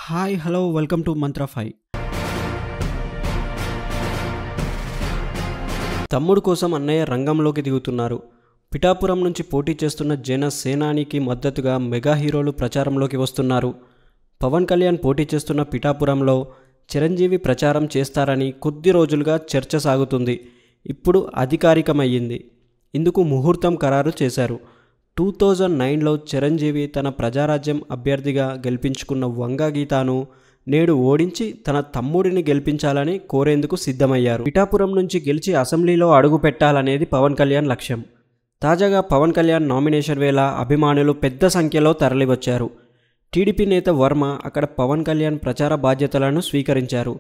Hi hello welcome to మంత్ర 5. తమ్ముడు కోసం అన్నయ్య రంగంలోకి దిగుతున్నారు. పిఠాపురం నుంచి పోటీ చేస్తున్న జనసేనానికి మద్దతుగా మెగా హీరోలు ప్రచారంలోకి వస్తున్నారు. పవన్ కళ్యాణ్ పోటీ చేస్తున్న పిఠాపురంలో చిరంజీవి ప్రచారం చేస్తారని కొద్ది రోజులుగా చర్చ సాగుతుంది. ఇప్పుడు అధికారికమయ్యింది. ఇందుకు ముహూర్తం ఖరారు చేశారు. 2009లో చిరంజీవి తన ప్రజారాజ్యం అభ్యర్థిగా గెలిపించుకున్న వంగ గీతను నేడు ఓడించి తన తమ్ముడిని గెలిపించాలని కోరేందుకు సిద్ధమయ్యారు. పిఠాపురం నుంచి గెలిచి అసెంబ్లీలో అడుగు పెట్టాలనేది పవన్ కళ్యాణ్ లక్ష్యం. తాజాగా పవన్ కళ్యాణ్ నామినేషన్ వేళ అభిమానులు పెద్ద సంఖ్యలో తరలివచ్చారు. టీడీపీ నేత వర్మ అక్కడ పవన్ కళ్యాణ్ ప్రచార బాధ్యతలను స్వీకరించారు.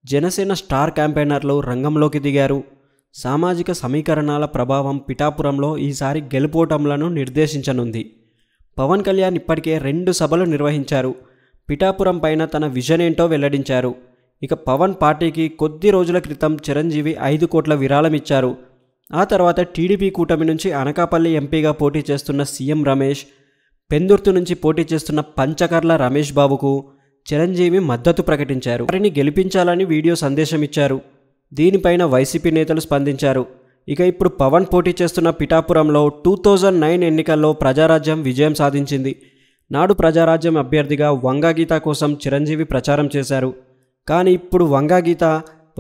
జనసేన స్టార్ క్యాంపెయినర్లు రంగంలోకి దిగారు. సామాజిక సమీకరణాల ప్రభావం పిఠాపురంలో ఈసారి గెలుపోటములను నిర్దేశించనుంది. పవన్ కళ్యాణ్ ఇప్పటికే 2 సభలు నిర్వహించారు. పిఠాపురం పైన తన విజన్ ఏంటో వెల్లడించారు. ఇక పవన్ పార్టీకి కొద్ది రోజుల క్రితం చిరంజీవి 5 కోట్ల విరాళం ఇచ్చారు. ఆ తర్వాత టీడీపీ కూటమి నుంచి అనకాపల్లి ఎంపీగా పోటీ చేస్తున్న సీఎం రమేష్, పెందుర్తి నుంచి పోటీ చేస్తున్న పంచకర్ల రమేష్ బాబుకు చిరంజీవి మద్దతు ప్రకటించారు. వారిని గెలిపించాలని వీడియో సందేశం ఇచ్చారు. దీనిపైన వైసీపీ నేతలు స్పందించారు. ఇక ఇప్పుడు పవన్ పోటీ చేస్తున్న పిఠాపురంలో 2009 ఎన్నికల్లో ప్రజారాజ్యం విజయం సాధించింది. నాడు ప్రజారాజ్యం అభ్యర్థిగా వంగ గీత కోసం చిరంజీవి ప్రచారం చేశారు. కానీ ఇప్పుడు వంగ గీత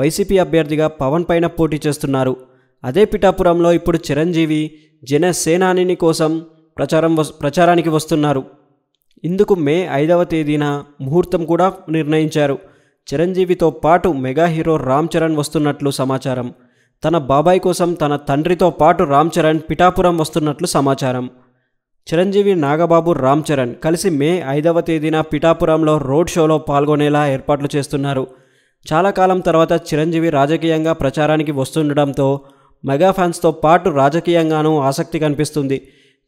వైసీపీ అభ్యర్థిగా పవన్ పైన పోటీ చేస్తున్నారు. అదే పిఠాపురంలో ఇప్పుడు చిరంజీవి జనసేనాని కోసం ప్రచారానికి వస్తున్నారు. ఇందుకు మే 5వ తేదీన ముహూర్తం కూడా నిర్ణయించారు. చిరంజీవితో పాటు మెగా హీరో రామ్ చరణ్ వస్తున్నట్లు సమాచారం. తన బాబాయ్ కోసం తన తండ్రితో పాటు రామ్ చరణ్ పిఠాపురం వస్తున్నట్లు సమాచారం. చిరంజీవి, నాగబాబు, రామ్ చరణ్ కలిసి మే 5వ తేదీన పిఠాపురంలో రోడ్ షోలో పాల్గొనేలా ఏర్పాట్లు చేస్తున్నారు. చాలా కాలం తర్వాత చిరంజీవి రాజకీయంగా ప్రచారానికి వస్తుండడంతో మెగా ఫ్యాన్స్తో పాటు రాజకీయంగానూ ఆసక్తి కనిపిస్తుంది.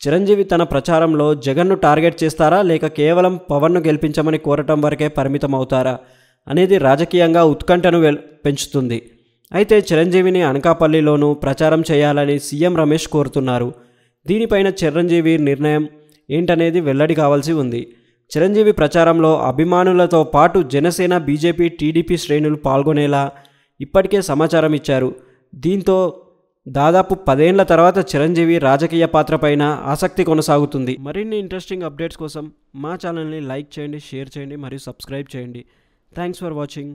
చిరంజీవి తన ప్రచారంలో జగన్ను టార్గెట్ చేస్తారా, లేక కేవలం పవన్ను గెలిపించమని కోరటం వరకే పరిమితం అవుతారా అనేది రాజకీయంగా ఉత్కంఠను పెంచుతుంది. అయితే చిరంజీవిని అనకాపల్లిలోనూ ప్రచారం చేయాలని సీఎం రమేష్ కోరుతున్నారు. దీనిపైన చిరంజీవి నిర్ణయం ఏంటనేది వెల్లడి కావాల్సి ఉంది. చిరంజీవి ప్రచారంలో అభిమానులతో పాటు జనసేన, బీజేపీ, టీడీపీ శ్రేణులు పాల్గొనేలా ఇప్పటికే సమాచారం ఇచ్చారు. దీంతో దాదాపు 10 ఏళ్ల తర్వాత చిరంజీవి రాజకీయ పాత్రపైన ఆసక్తి కొనసాగుతుంది. మరిన్ని ఇంట్రెస్టింగ్ అప్డేట్స్ కోసం మా ఛానల్ని లైక్ చేయండి, షేర్ చేయండి మరియు సబ్స్క్రైబ్ చేయండి. Thanks for watching.